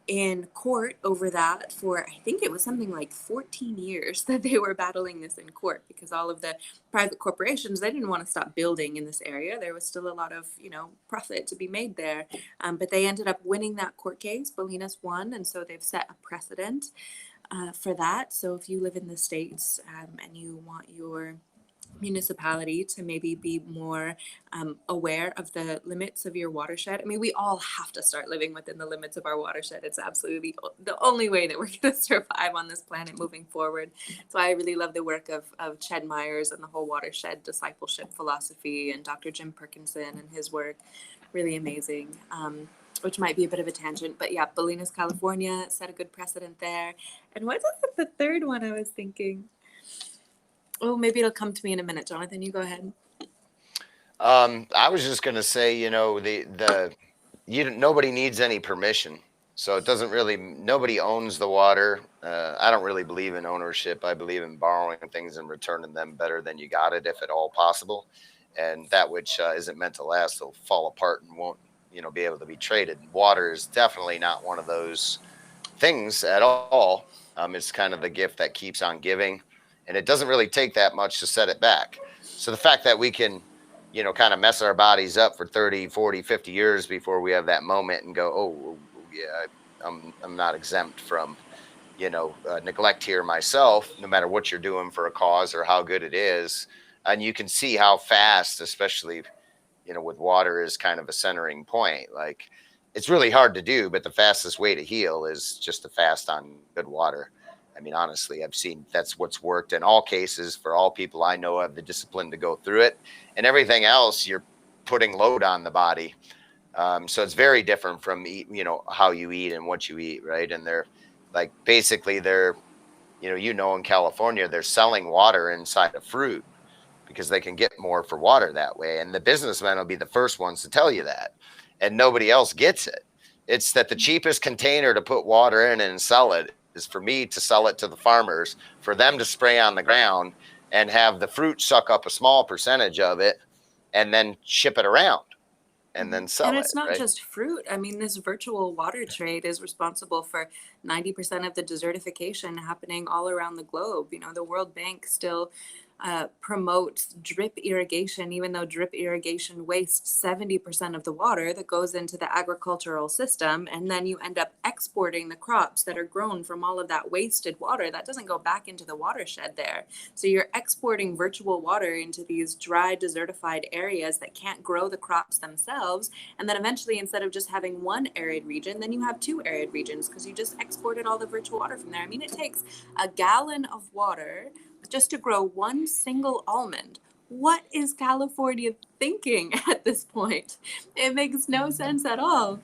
in court over that for, I think it was something like 14 years that they were battling this in court, because all of the private corporations, they didn't want to stop building in this area. There was still a lot of profit to be made there, but they ended up winning that court case. Bolinas won, and so they've set a precedent for that. So if you live in the States and you want your municipality to maybe be more aware of the limits of your watershed. I mean, we all have to start living within the limits of our watershed. It's absolutely the only way that we're going to survive on this planet moving forward. So I really love the work of Ched Myers and the whole watershed discipleship philosophy, and Dr. Jim Perkinson and his work. Really amazing. Which might be a bit of a tangent, but yeah, Bolinas, California set a good precedent there. And what was the third one I was thinking? Oh, maybe it'll come to me in a minute. Jonathan, you go ahead. I was just going to say, nobody needs any permission. So it doesn't really, nobody owns the water. I don't really believe in ownership. I believe in borrowing things and returning them better than you got it, if at all possible. And that which isn't meant to last will fall apart and won't, be able to be traded. Water is definitely not one of those things at all. It's kind of the gift that keeps on giving. And it doesn't really take that much to set it back. So the fact that we can, kind of mess our bodies up for 30, 40, 50 years before we have that moment and go, oh, yeah, I'm not exempt from, neglect here myself, no matter what you're doing for a cause or how good it is. And you can see how fast, especially, with water is kind of a centering point. Like, it's really hard to do, but the fastest way to heal is just to fast on good water. I mean, honestly, I've seen that's what's worked in all cases for all people I know have the discipline to go through it. And everything else, you're putting load on the body. So it's very different from, how you eat and what you eat, right? And they're like, basically in California, they're selling water inside of fruit because they can get more for water that way. And the businessmen will be the first ones to tell you that. And nobody else gets it. It's that the cheapest container to put water in and sell it is for me to sell it to the farmers, for them to spray on the ground and have the fruit suck up a small percentage of it and then ship it around and then sell it. And it's not right? just fruit. I mean, this virtual water trade is responsible for 90% of the desertification happening all around the globe. The World Bank still promotes drip irrigation, even though drip irrigation wastes 70% of the water that goes into the agricultural system. And then you end up exporting the crops that are grown from all of that wasted water that doesn't go back into the watershed there. So you're exporting virtual water into these dry, desertified areas that can't grow the crops themselves. And then eventually, instead of just having one arid region, then you have two arid regions because you just exported all the virtual water from there. I mean, it takes a gallon of water just to grow one single almond. What is California thinking at this point? It makes no sense at all.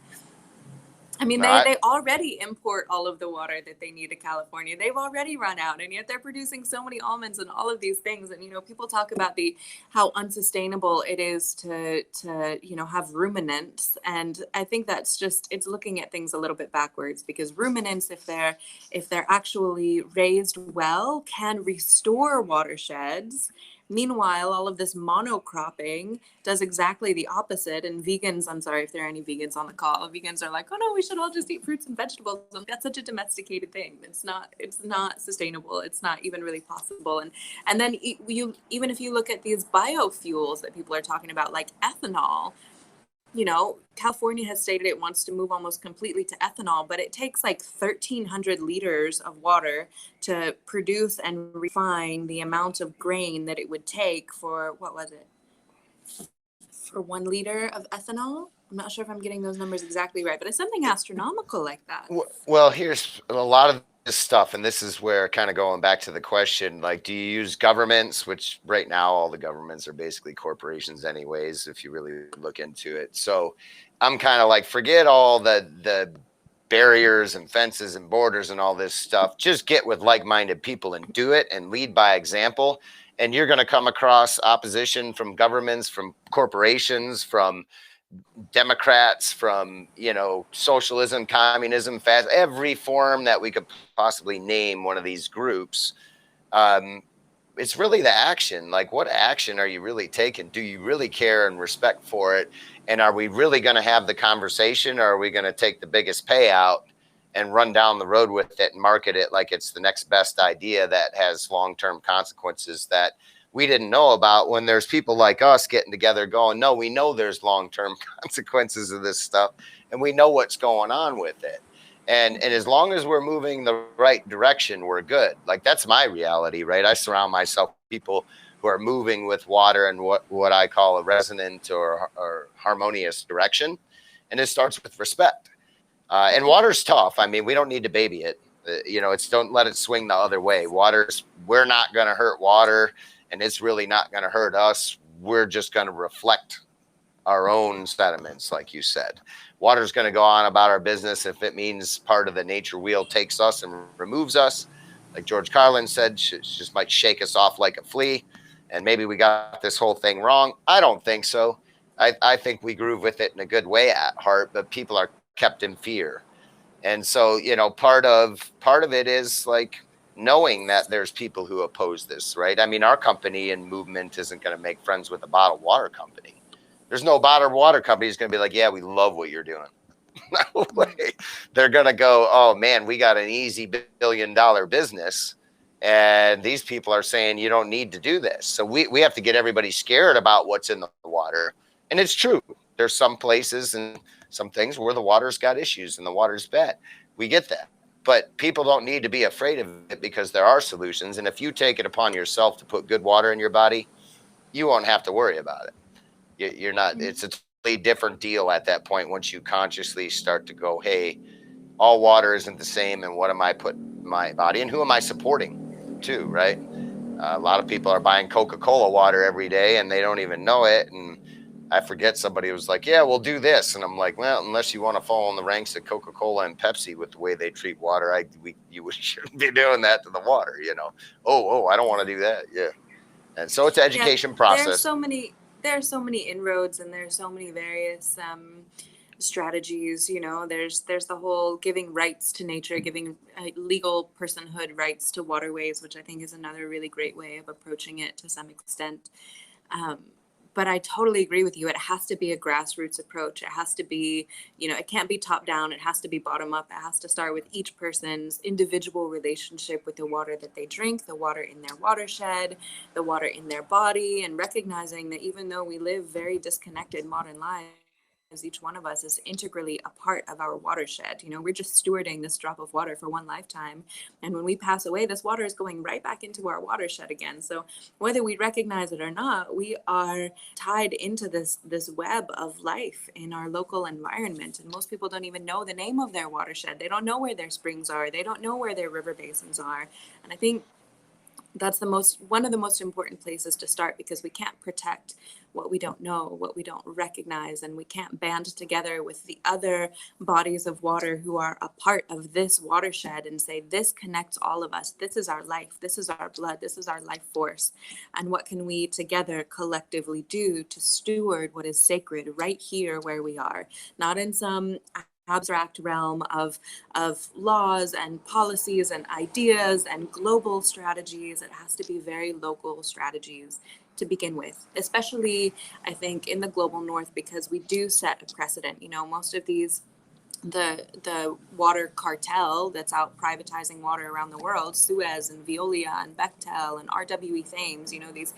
I mean, No, they already import all of the water that they need to California. They've already run out, and yet they're producing so many almonds and all of these things. And people talk about how unsustainable it is to have ruminants, and I think that's just it's looking at things a little bit backwards, because ruminants, if they're actually raised well, can restore watersheds. Meanwhile, all of this monocropping does exactly the opposite. And vegans, I'm sorry if there are any vegans on the call, vegans are like, oh no, we should all just eat fruits and vegetables. And that's such a domesticated thing. It's not sustainable. It's not even really possible. And then even if you look at these biofuels that people are talking about, like ethanol, California has stated it wants to move almost completely to ethanol, but it takes like 1,300 liters of water to produce and refine the amount of grain that it would take for, what was it? For 1 liter of ethanol. I'm not sure if I'm getting those numbers exactly right, but it's something astronomical like that. Well, here's a lot of this stuff, and this is where kind of going back to the question, like, do you use governments, which right now all the governments are basically corporations anyways, if you really look into it. So I'm kind of like, forget all the barriers and fences and borders and all this stuff. Just get with like-minded people and do it and lead by example. And you're going to come across opposition from governments, from corporations, from Democrats, from socialism, communism, fast, every form that we could possibly name one of these groups. It's really the action. Like, what action are you really taking? Do you really care and respect for it? And are we really going to have the conversation, or are we going to take the biggest payout and run down the road with it and market it like it's the next best idea that has long-term consequences that we didn't know about, when there's people like us getting together going, no, we know there's long-term consequences of this stuff, and we know what's going on with it. And as long as we're moving the right direction, we're good. Like, that's my reality, right? I surround myself with people who are moving with water in what I call a resonant or harmonious direction. And it starts with respect. And water's tough. I mean, we don't need to baby it. It's don't let it swing the other way. We're not going to hurt water, and it's really not going to hurt us. We're just going to reflect our own sediments, like you said. Water's going to go on about our business. If it means part of the nature wheel takes us and removes us, like George Carlin said, just might shake us off like a flea. And maybe we got this whole thing wrong. I don't think so. I think we groove with it in a good way at heart, but people are kept in fear. And so, part of it is like knowing that there's people who oppose this, right? I mean, our company and movement isn't going to make friends with a bottled water company. There's no bottled water company who's going to be like, yeah, we love what you're doing. No way. They're going to go, oh man, we got an easy $1 billion business, and these people are saying you don't need to do this. So we have to get everybody scared about what's in the water. And it's true. There's some places and some things where the water's got issues and the water's bad. We get that. But people don't need to be afraid of it, because there are solutions. And if you take it upon yourself to put good water in your body, you won't have to worry about it. You're not, it's a totally different deal at that point once you consciously start to go, hey, all water isn't the same, and what am I putting in my body, and who am I supporting too, right? A lot of people are buying Coca-Cola water every day and they don't even know it. And I forget, somebody was like, yeah, we'll do this. And I'm like, well, unless you want to fall in the ranks of Coca-Cola and Pepsi with the way they treat water, you shouldn't be doing that to the water, Oh, I don't want to do that. Yeah. And so it's an education process. There are so many inroads, and there's so many various strategies. There's the whole giving rights to nature, giving legal personhood rights to waterways, which I think is another really great way of approaching it to some extent. but I totally agree with you. It has to be a grassroots approach. It has to be, it can't be top down. It has to be bottom up. It has to start with each person's individual relationship with the water that they drink, the water in their watershed, the water in their body, and recognizing that even though we live very disconnected modern lives, each one of us is integrally a part of our watershed. We're just stewarding this drop of water for one lifetime. And when we pass away, this water is going right back into our watershed again. So whether we recognize it or not, we are tied into this web of life in our local environment. And most people don't even know the name of their watershed. They don't know where their springs are. They don't know where their river basins are. And I think that's one of the most important places to start, because we can't protect what we don't know, what we don't recognize, and we can't band together with the other bodies of water who are a part of this watershed and say, this connects all of us. This is our life. This is our blood. This is our life force. And what can we together collectively do to steward what is sacred right here where we are, not in some abstract realm of laws and policies and ideas and global strategies. It has to be very local strategies to begin with, especially I think in the global north, because we do set a precedent. Most of these the water cartel that's out privatizing water around the world, Suez and Veolia and Bechtel and RWE Thames, these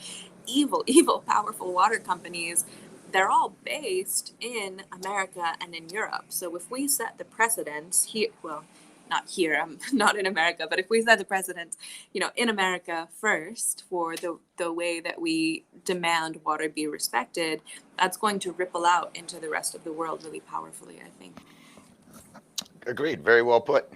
evil, powerful water companies, they're all based in America and in Europe. So if we set the precedent here, well, not here, I'm not in America, but if we set the precedent, in America first for the way that we demand water be respected, that's going to ripple out into the rest of the world really powerfully, I think. Agreed. Very well put.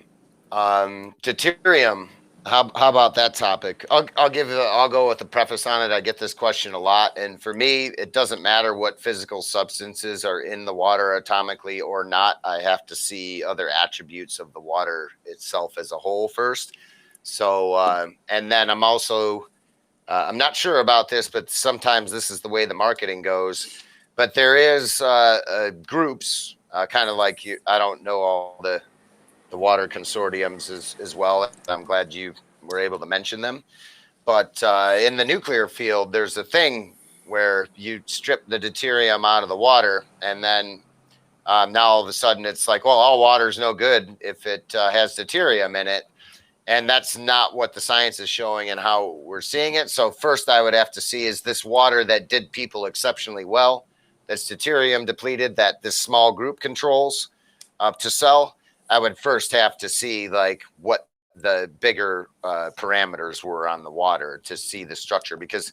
Deuterium. How about that topic? I'll go with a preface on it. I get this question a lot, and for me, it doesn't matter what physical substances are in the water atomically or not. I have to see other attributes of the water itself as a whole first. So, and then I'm also I'm not sure about this, but sometimes this is the way the marketing goes. But there is groups, kind of like you. I don't know all the water consortiums as well. I'm glad you were able to mention them. But in the nuclear field, there's a thing where you strip the deuterium out of the water, and then now all of a sudden it's like, well, all water is no good if it has deuterium in it. And that's not what the science is showing and how we're seeing it. So first I would have to see, is this water that did people exceptionally well, that's deuterium depleted, that this small group controls to sell? I would first have to see like what the bigger parameters were on the water to see the structure, because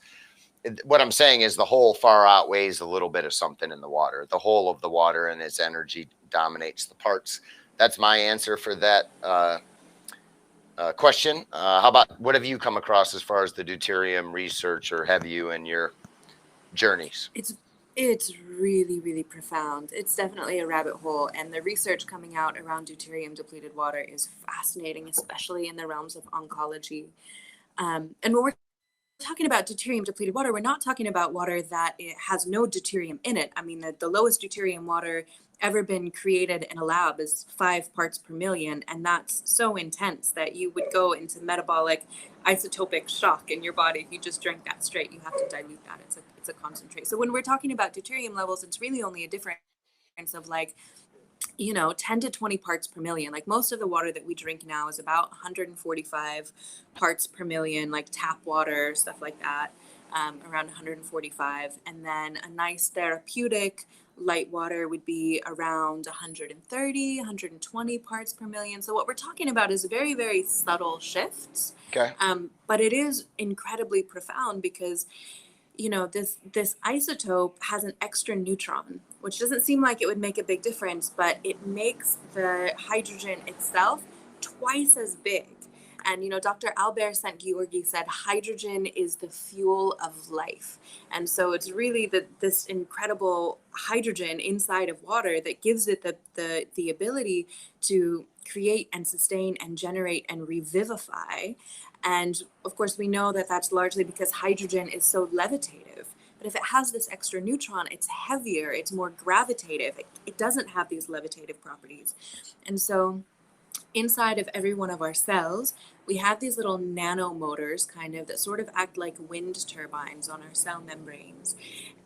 what I'm saying is the whole far outweighs a little bit of something in the water. The whole of the water and its energy dominates the parts. That's my answer for that question. How about, what have you come across as far as the deuterium research, or have you in your journeys? It's really profound. It's definitely a rabbit hole, and the research coming out around deuterium depleted water is fascinating, especially in the realms of oncology. And when we're talking about deuterium depleted water, we're not talking about water that it has no deuterium in it. I mean, the lowest deuterium water ever been created in a lab is 5 parts per million, and that's so intense that you would go into metabolic isotopic shock in your body if you just drank that straight. You have to dilute that. It's a concentrate. So when we're talking about deuterium levels, it's really only a difference of like 10 to 20 parts per million. Like most of the water that we drink now is about 145 parts per million, like tap water, stuff like that, around 145. And then a nice therapeutic light water would be around 130, 120 parts per million. So what we're talking about is very subtle shifts. Okay. But it is incredibly profound because this isotope has an extra neutron, which doesn't seem like it would make a big difference, but it makes the hydrogen itself twice as big. And, Dr. Albert Szent-Györgyi said hydrogen is the fuel of life. And so it's really this incredible hydrogen inside of water that gives it the ability to create and sustain and generate and revivify. And of course, we know that that's largely because hydrogen is so levitative. But if it has this extra neutron, it's heavier, it's more gravitative. It doesn't have these levitative properties. And so inside of every one of our cells, we have these little nano motors kind of that sort of act like wind turbines on our cell membranes.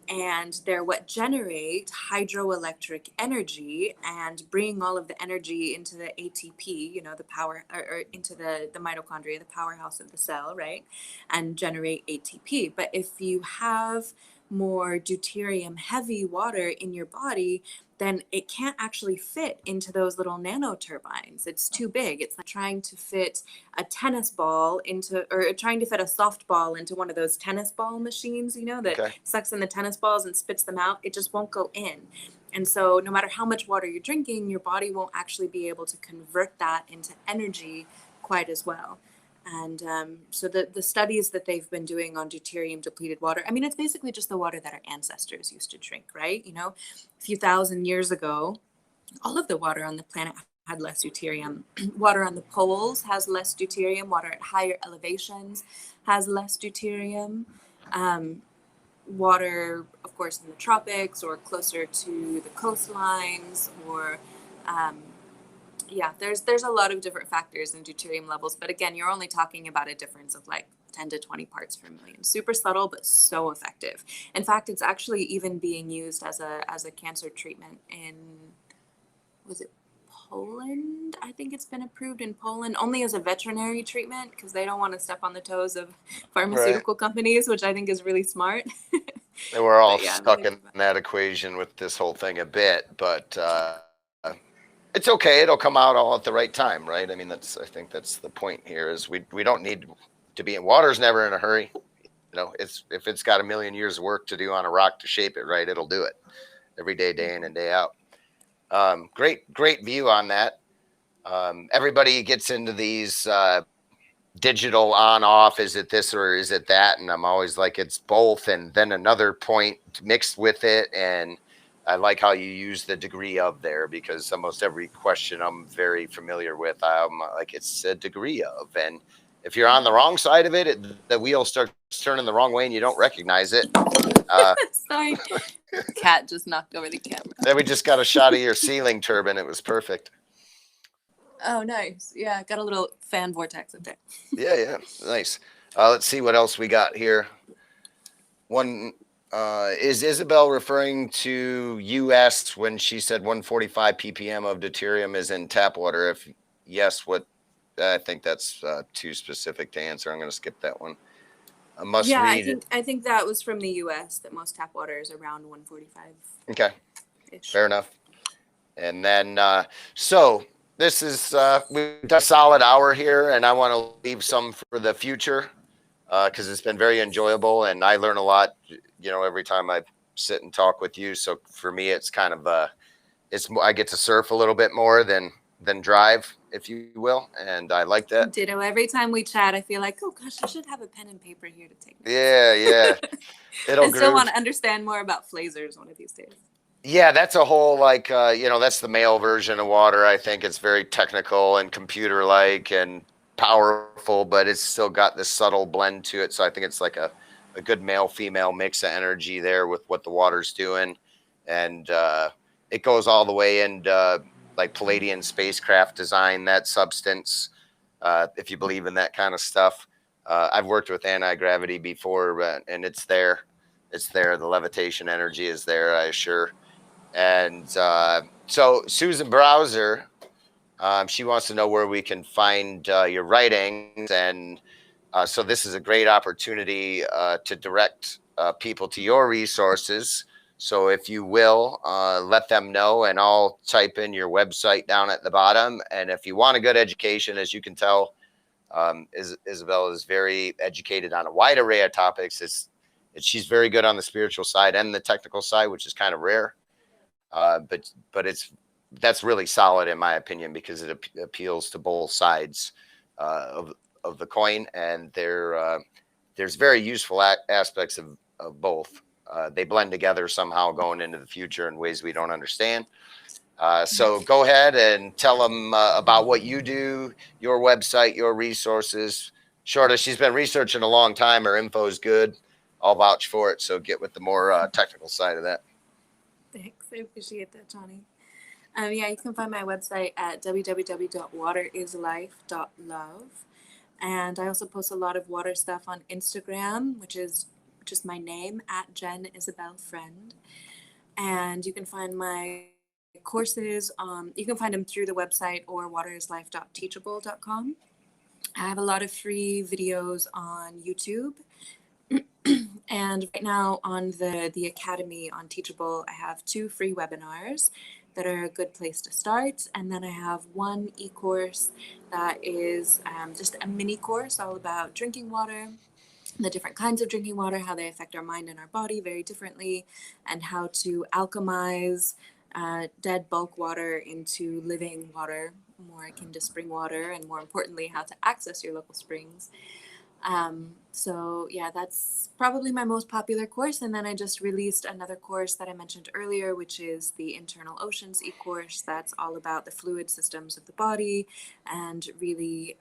And they're what generate hydroelectric energy and bring all of the energy into the ATP, the power, or into the mitochondria, the powerhouse of the cell, right? And generate ATP. But if you have more deuterium heavy water in your body, then it can't actually fit into those little nano turbines. It's too big. It's like trying to fit a tennis ball into, or trying to fit a softball into one of those tennis ball machines, that Okay. sucks in the tennis balls and spits them out. It just won't go in. And so no matter how much water you're drinking, your body won't actually be able to convert that into energy quite as well. And so the studies that they've been doing on deuterium depleted water, I mean, it's basically just the water that our ancestors used to drink, right? A few thousand years ago, all of the water on the planet had less deuterium. Water on the poles has less deuterium. Water at higher elevations has less deuterium. Water, of course, in the tropics or closer to the coastlines, or yeah, there's a lot of different factors in deuterium levels, but again, you're only talking about a difference of like 10 to 20 parts per million. Super subtle, but so effective. In fact, it's actually even being used as a cancer treatment in, was it Poland? I think it's been approved in Poland only as a veterinary treatment because they don't want to step on the toes of Right. pharmaceutical companies, which I think is really smart. And we're all But yeah, I'm stuck really in that equation with this whole thing a bit, but it's okay. It'll come out all at the right time, right? I mean, I think that's the point here is we don't need to be in water's never in a hurry. If it's got a million years of work to do on a rock to shape it right, it'll do it every day, day in and day out. Great view on that. Everybody gets into these digital on off. Is it this or is it that? And I'm always like, it's both. And then another point mixed with it. And I like how you use the degree of there because almost every question I'm very familiar with, I'm like, it's a degree of. And if you're on the wrong side of it, the wheel starts turning the wrong way and you don't recognize it. sorry. Cat just knocked over the camera. Then we just got a shot of your ceiling turbine. It was perfect. Oh, nice. Yeah, got a little fan vortex up there. Yeah, nice. Let's see what else we got here. One is Isabel referring to U.S. when she said 145 ppm of deuterium is in tap water? If yes, what? I think that's too specific to answer. I'm going to skip that one. I must Yeah, read it. I think that was from the U.S. that most tap water is around 145 Okay, ish. fair enough. And then so this is we've done a solid hour here, and I want to leave some for the future because it's been very enjoyable, and I learn a lot. Every time I sit and talk with you. So for me, it's kind of I get to surf a little bit more than drive, if you will, and I like that. Ditto. Every time we chat, I feel like, oh gosh, I should have a pen and paper here to take notes. Yeah. It'll I still groove. want to understand more about phasers one of these days. Yeah, that's a whole that's the male version of water. I think it's very technical and computer like and powerful, but it's still got this subtle blend to it. So I think it's like a good male female mix of energy there with what the water's doing, and it goes all the way into like Palladian spacecraft design, that substance. If you believe in that kind of stuff, I've worked with anti-gravity before, and it's there. It's there. The levitation energy is there, I assure. And so Susan Browser, she wants to know where we can find your writings. And so this is a great opportunity to direct people to your resources. So if you will, let them know, and I'll type in your website down at the bottom. And if you want a good education, as you can tell, Isabel is very educated on a wide array of topics. She's very good on the spiritual side and the technical side, which is kind of rare. But that's really solid in my opinion because it appeals to both sides of the coin, and there's very useful aspects of both. They blend together somehow going into the future in ways we don't understand. So go ahead and tell them about what you do, your website, your resources. Shorta, she's been researching a long time. Her info is good. I'll vouch for it. So get with the more technical side of that. Thanks. I appreciate that, Johnny. Yeah, you can find my website at www.WaterIsLife.love. And I also post a lot of water stuff on Instagram, which is just my name at Jen Isabel Friend. And you can find my courses, you can find them through the website or waterislife.teachable.com. I have a lot of free videos on YouTube. And right now on the Academy on Teachable, I have 2 free webinars that are a good place to start. And then I have one e-course that is just a mini course all about drinking water, the different kinds of drinking water, how they affect our mind and our body very differently, and how to alchemize dead bulk water into living water, more akin to spring water, and more importantly, how to access your local springs. So yeah, that's probably my most popular course. And then I just released another course that I mentioned earlier, which is the Internal Oceans e-course. That's all about the fluid systems of the body and really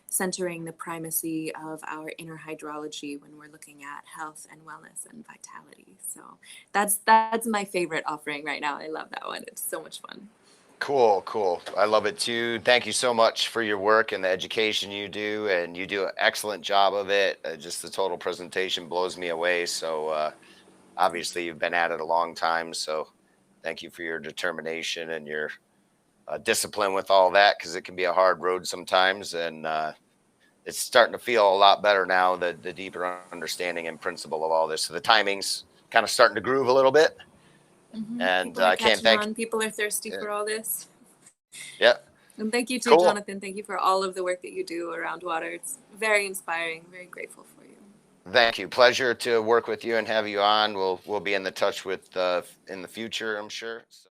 centering the primacy of our inner hydrology when we're looking at health and wellness and vitality. So that's my favorite offering right now. I love that one. It's so much fun. Cool, cool. I love it too. Thank you so much for your work and the education you do, and you do an excellent job of it. Just the total presentation blows me away. So Thank obviously you. you've been at it a long time. So thank you for your determination and your discipline with all that, because it can be a hard road sometimes. And it's starting to feel a lot better now. The deeper understanding and principle of all this. So the timing's kind of starting to groove a little bit, and People are I can't catching thank. on. People are thirsty Uh, for all this. yeah, And thank you too, cool. Jonathan. Thank you for all of the work that you do around water. It's very inspiring. Very grateful for you. Thank you. Pleasure to work with you and have you on. We'll be in the touch with in the future, I'm sure. So.